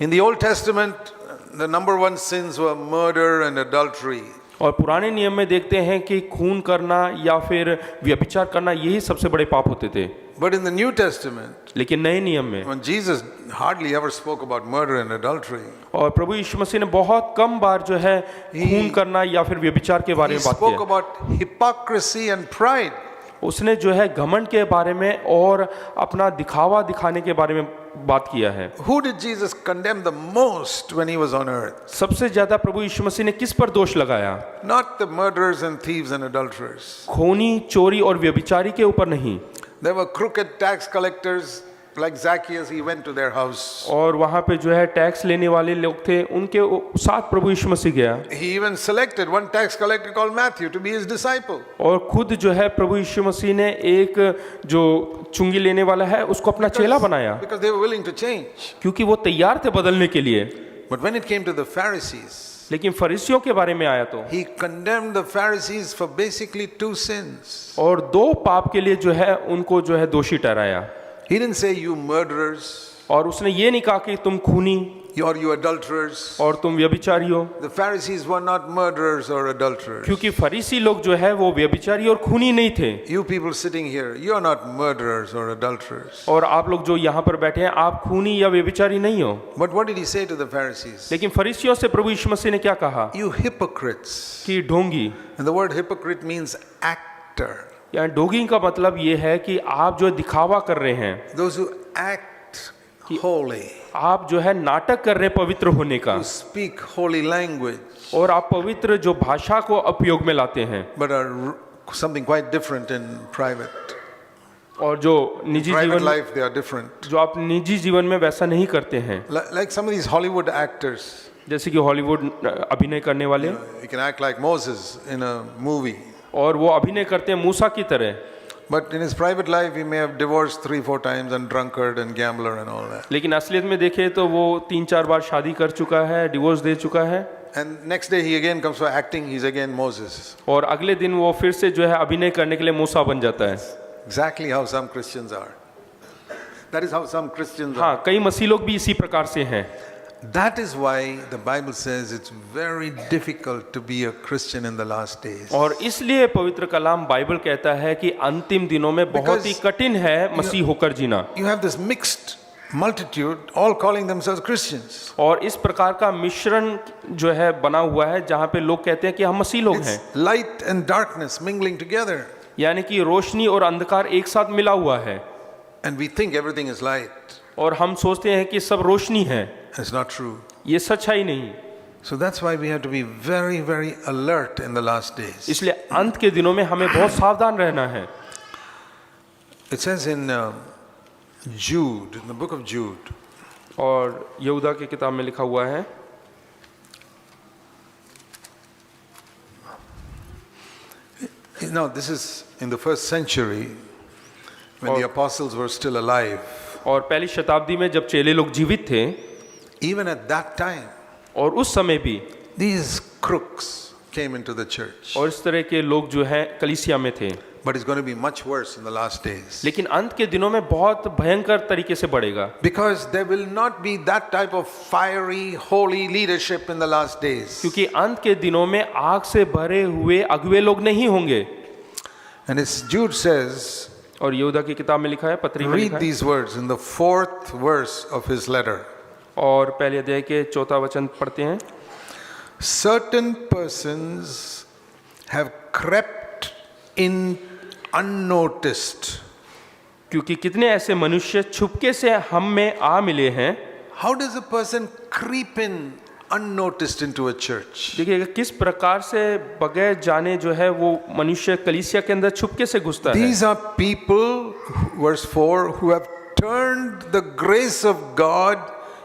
In the Old Testament, the number one sins were murder and adultery. और पुराने नियम में देखते हैं कि खून करना या फिर व्यभिचार करना यही सबसे बड़े पाप होते थे। But in the New Testament, लेकिन नए नियम में when Jesus hardly ever spoke about murder and adultery, और प्रभु यीशु मसीह ने बहुत कम बार जो है खून करना या फिर व्यभिचार के बारे he में बात spoke किया। about hypocrisy and pride. उसने जो है घमंड के बारे में और अपना दिखावा दिखाने के बारे में बात किया है। Who did Jesus condemn the most when he was on earth? सबसे ज्यादा प्रभु यीशु मसीह ने किस पर दोष लगाया? Not the murderers and thieves and adulterers. खूनी, चोरी और व्यभिचारी के ऊपर नहीं। There were crooked tax collectors like Zacchaeus. He went to their house. और वहाँ पे जो है टैक्स लेने वाले लोग थे, उनके साथ प्रभु यीशु मसीह गया। He even selected one tax collector called Matthew to be his disciple. और खुद जो है प्रभु यीशु मसीह ने एक जो चुंगी लेने वाला है उसको अपना चेला बनाया, Because they were willing to change. क्योंकि वो तैयार थे बदलने के लिए। But when it came to the Pharisees, लेकिन फरीसियों के बारे में आया तो he condemned the Pharisees for basically two sins. और दो पाप के लिए जो है उनको जो है दोषी ठहराया। He didn't say you murderers और उसने ये नहीं कहा कि तुम खूनी or you adulterers. और तुम व्यभिचारी हो, The Pharisees were not murderers or adulterers. क्योंकि फरीसी लोग जो है वो व्यभिचारी और खूनी नहीं थे। You people sitting here, you are not murderers or adulterers. और आप लोग जो यहाँ पर बैठे हैं आप खूनी या व्यभिचारी नहीं हो। But what did he say to the Pharisees? लेकिन फरीसियों से प्रभु यीशु मसीह ने क्या कहा? You hypocrites. कि ढोंगी। And the word hypocrite means actor. या ढोंगी का मतलब ये है कि आप जो दिखावा कर रहे हैं, Those who act holy, आप जो है नाटक कर रहे हैं पवित्र होने का, who speak holy language, और आप पवित्र जो भाषा को उपयोग में लाते हैं, but are something quite different in private. और जो निजी Private जीवन life, they are different. जो आप निजी जीवन में वैसा नहीं करते हैं। Like some of these Hollywood actors, जैसे कि हॉलीवुड अभिनय करने वाले, you can act like Moses in a movie. और वो अभिनय करते हैं मूसा की तरह, But in his private life, he may have divorced 3-4 times and drunkard and gambler and all that. लेकिन असलियत में देखे तो वो 3-4 बार शादी कर चुका है, डिवोर्स दे चुका है, And next day he again comes for acting, he's again Moses. और अगले दिन वो फिर से जो है अभिनय करने के लिए मूसा बन जाता है। Exactly how some Christians are. That is how some Christians are. हाँ, कई मसीह लोग भी इसी प्रकार से हैं। That is why the Bible says it's very difficult to be a Christian in the last days. और इसलिए पवित्र कलाम बाइबल कहता है कि अंतिम दिनों में बहुत ही कठिन है मसीह होकर जीना। You have this mixed multitude all calling themselves Christians. और इस प्रकार का मिश्रण जो है बना हुआ है जहाँ पे लोग कहते हैं कि हम मसीह लोग हैं, It's light and darkness mingling together. यानी कि रोशनी और अंधकार एक साथ मिला हुआ है, And we think everything is light. और हम सोचते हैं कि सब रोशनी है। It's not true. ये सच्चाई नहीं। So that's why we have to be very, very alert in the last days. इसलिए अंत के दिनों में हमें बहुत सावधान रहना है। It says in Jude, in the book of Jude, और यहूदा की किताब में लिखा हुआ है, now this is in the first century when the apostles were still alive. और पहली शताब्दी में जब चेले लोग जीवित थे, Even at that time, और उस समय भी these crooks came into the church. और इस तरह के लोग जो हैं कलीसिया में थे। But it's going to be much worse in the last days. लेकिन अंत के दिनों में बहुत भयंकर तरीके से बढ़ेगा, Because there will not be that type of fiery, holy leadership in the last days. क्योंकि अंत के दिनों में आग से भरे हुए अगुवे लोग नहीं होंगे। And as Jude says, और यहूदा की किताब में लिखा है, पत्री में read लिखा है, these words in the 4th verse of his letter. और पहले अध्याय के 4वां वचन पढ़ते हैं। Certain persons have crept in unnoticed. क्योंकि कितने ऐसे मनुष्य छुपके से हम में आ मिले हैं। How does a person creep in unnoticed into a church? देखिएगा किस प्रकार से बगैर जाने जो है वो मनुष्य कलीसिया के अंदर छुपके से घुसता है। These are people, verse 4, who have turned the grace of God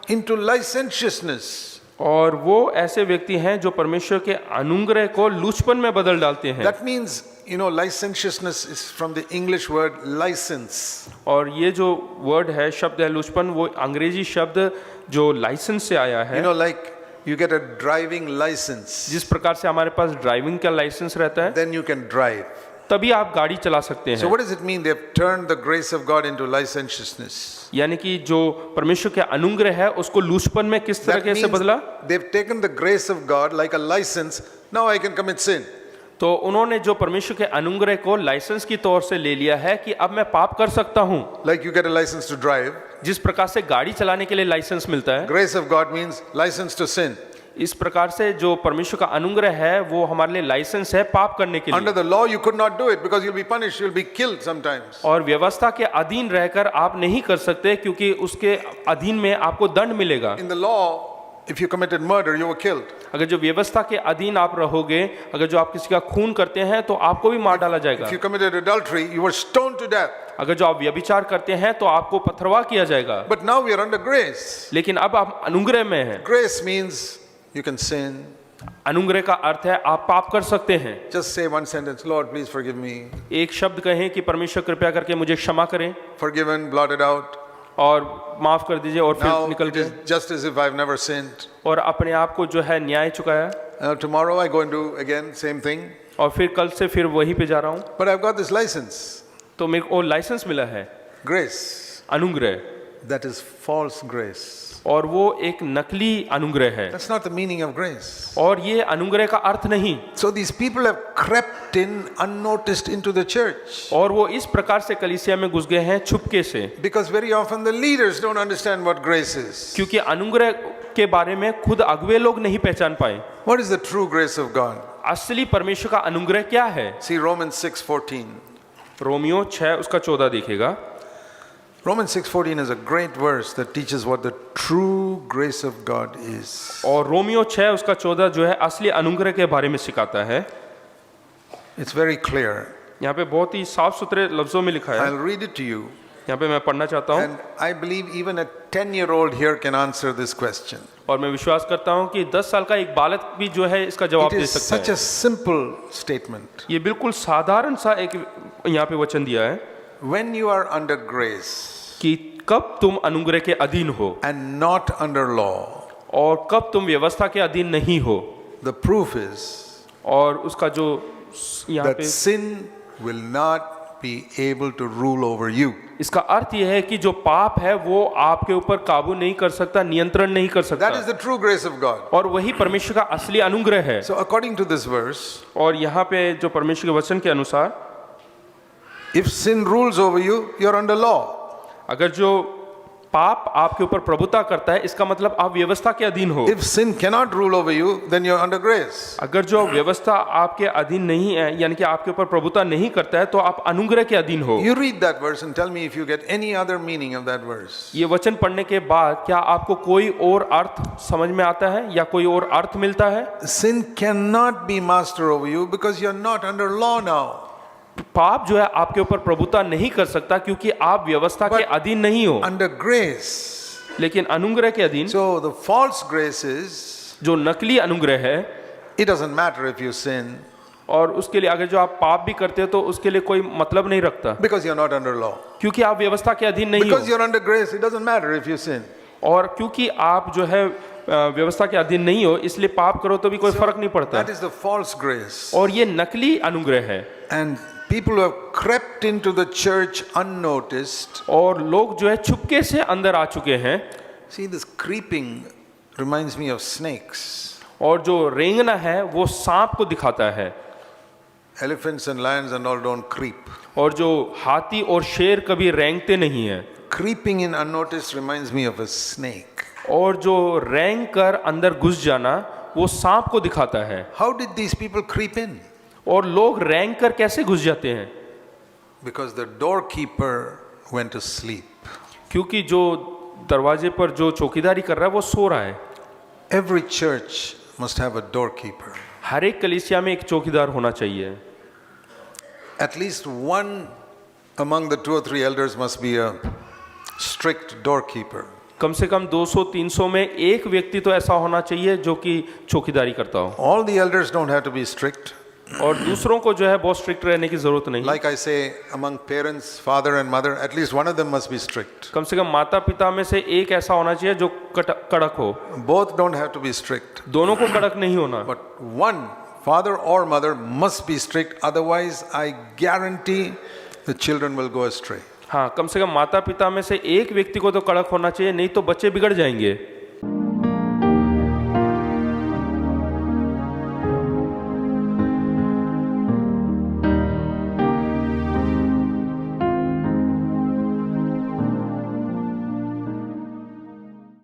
into licentiousness. और वो ऐसे व्यक्ति हैं जो परमेश्वर के अनुग्रह को लूचपन में बदल डालते हैं। That means, you know, licentiousness is from the English word license. और ये जो वर्ड है, शब्द है लूचपन, वो अंग्रेजी शब्द जो लाइसेंस से आया है। You know, like you get a driving license, जिस प्रकार से हमारे पास ड्राइविंग का लाइसेंस रहता है, then you can drive. तभी आप गाड़ी चला सकते So हैं। what does it mean? They've turned the grace of God into licentiousness. यानी कि जो परमेश्वर के अनुग्रह है उसको लूचपन में किस That तरह से means बदला। they've taken the grace of God like a license. Now I can commit sin. तो उन्होंने जो परमेश्वर के अनुग्रह को लाइसेंस की तौर से ले लिया है कि अब मैं पाप कर सकता हूँ। Like you get a license to drive. जिस प्रकार से गाड़ी चलाने के लिए लाइसेंस मिलता है, Grace of God means license to sin. इस प्रकार से जो परमेश्वर का अनुग्रह है वो हमारे लिए लाइसेंस है पाप करने के Under लिए। the law, you could not do it because you'll be punished, you'll be killed sometimes. और व्यवस्था के अधीन रहकर आप नहीं कर सकते क्योंकि उसके अधीन में आपको दंड मिलेगा। In the law, if you committed murder, you were killed. अगर जो व्यवस्था के अधीन आप रहोगे, अगर जो आप किसी का खून करते हैं तो आपको भी मार डाला जाएगा। If you committed adultery, you were stoned to death. अगर जो आप व्यभिचार करते हैं तो आपको पथरवाह किया जाएगा। But now we are under grace. लेकिन अब आप अनुग्रह में हैं। Grace means you can sin. अनुग्रह का अर्थ है आप पाप कर सकते हैं। Just say one sentence, Lord, please forgive me. एक शब्द कहें कि परमेश्वर कृपया करके मुझे क्षमा करें Forgiven, blotted out. और माफ कर दीजिए और फिर Now निकल it is गए just as if I've never sinned. और अपने आप को जो है न्याय चुकाया। Tomorrow I go and do again same thing. और फिर कल से फिर वहीं पे जा रहा हूँ। But I've got this license. तो मेरे को लाइसेंस मिला है, Grace. अनुग्रह, That is false grace. और वो एक नकली अनुग्रह है That's not the meaning of grace. और ये अनुग्रह का अर्थ नहीं। So these people have crept in unnoticed into the church. और वो इस प्रकार से कलीसिया में घुस गए हैं छुपके से, Because very often the leaders don't understand what grace is. क्योंकि अनुग्रह के बारे में खुद अगुवे लोग नहीं पहचान पाए। What is the true grace of God? असली परमेश्वर का अनुग्रह क्या है? See Romans 6:14. रोमियो 6 उसका 14 दिखेगा। Romans 6:14 is a great verse that teaches what the true grace of God is. और रोमियो 6 उसका 14 जो है असली अनुग्रह के बारे में सिखाता है। It's very clear. यहाँ पे बहुत ही साफ सुथरे लफ्जों में लिखा है। I'll read it to you. यहाँ पे मैं पढ़ना चाहता हूँ And I believe even a 10-year-old here can answer this question. और मैं विश्वास करता हूँ कि 10 साल का एक बालक भी जो है इसका जवाब It दे is सकता such है। a simple statement. ये बिल्कुल साधारण सा एक यहाँ पे वचन दिया है When you are under grace कि कब तुम अनुग्रह के अधीन हो and not under law, और कब तुम व्यवस्था के अधीन नहीं हो, the proof is और उसका जो यहाँ that पे sin will not be able to rule over you. इसका अर्थ यह है कि जो पाप है वो आपके ऊपर काबू नहीं कर सकता, नियंत्रण नहीं कर सकता, That is the true grace of God. और वही परमेश्वर का असली अनुग्रह है। So according to this verse, और यहाँ पे जो परमेश्वर के वचन के अनुसार if sin rules over you, you're under law. अगर जो पाप आपके ऊपर प्रभुता करता है इसका मतलब आप व्यवस्था के अधीन हो। If sin cannot rule over you, then you're under grace. अगर जो व्यवस्था आपके अधीन नहीं है यानी कि आपके ऊपर प्रभुता नहीं करता है तो आप अनुग्रह के अधीन हो। You read that verse and tell me if you get any other meaning of that verse. ये वचन पढ़ने के बाद क्या आपको कोई और अर्थ समझ में आता है या कोई और अर्थ मिलता है? Sin cannot be master over you because you're not under law now. पाप जो है आपके ऊपर प्रभुता नहीं कर सकता क्योंकि आप व्यवस्था के अधीन नहीं हो, Under grace. लेकिन अनुग्रह के अधीन। So the false grace is, जो नकली अनुग्रह है, it doesn't matter if you sin और उसके लिए अगर जो आप पाप भी करते हो तो उसके लिए कोई मतलब नहीं रखता because you're not under law. क्योंकि आप व्यवस्था के अधीन नहीं हो, Because you're under grace, it doesn't matter if you sin. और क्योंकि आप जो है व्यवस्था के अधीन नहीं हो इसलिए पाप करो तो भी कोई फर्क नहीं पड़ता। That is the false grace. और ये नकली अनुग्रह है। And people who have crept into the church unnoticed. और लोग जो है छुपके से अंदर आ चुके हैं। See, this creeping reminds me of snakes. और जो रेंगना है वो सांप को दिखाता है। Elephants and lions and all don't creep. और जो हाथी और शेर कभी रेंगते नहीं है। Creeping in unnoticed reminds me of a snake. और जो रेंग कर अंदर घुस जाना वो सांप को दिखाता है। How did these people creep in? और लोग रेंग कर कैसे घुस जाते हैं? Because the doorkeeper went to sleep. क्योंकि जो दरवाजे पर जो चौकीदारी कर रहा है वो सो रहा है। Every church must have a doorkeeper. हर एक कलीसिया में एक चौकीदार होना चाहिए। At least one among the 2 or 3 elders must be a strict doorkeeper. कम से कम 200-300 में एक व्यक्ति तो ऐसा होना चाहिए जो कि चौकीदारी करता हो। All the elders don't have to be strict. और दूसरों को जो है बहुत स्ट्रिक्ट रहने की जरूरत नहीं। Like I say, among parents, father and mother, at least one of them must be strict. कम से कम माता पिता में से एक ऐसा होना चाहिए जो कड़क हो। Both don't have to be strict. दोनों को कड़क नहीं होना। But one father or mother must be strict, otherwise I guarantee the children will go astray. हाँ, कम से कम माता पिता में से एक व्यक्ति को तो कड़क होना चाहिए, नहीं तो बच्चे बिगड़ जाएंगे.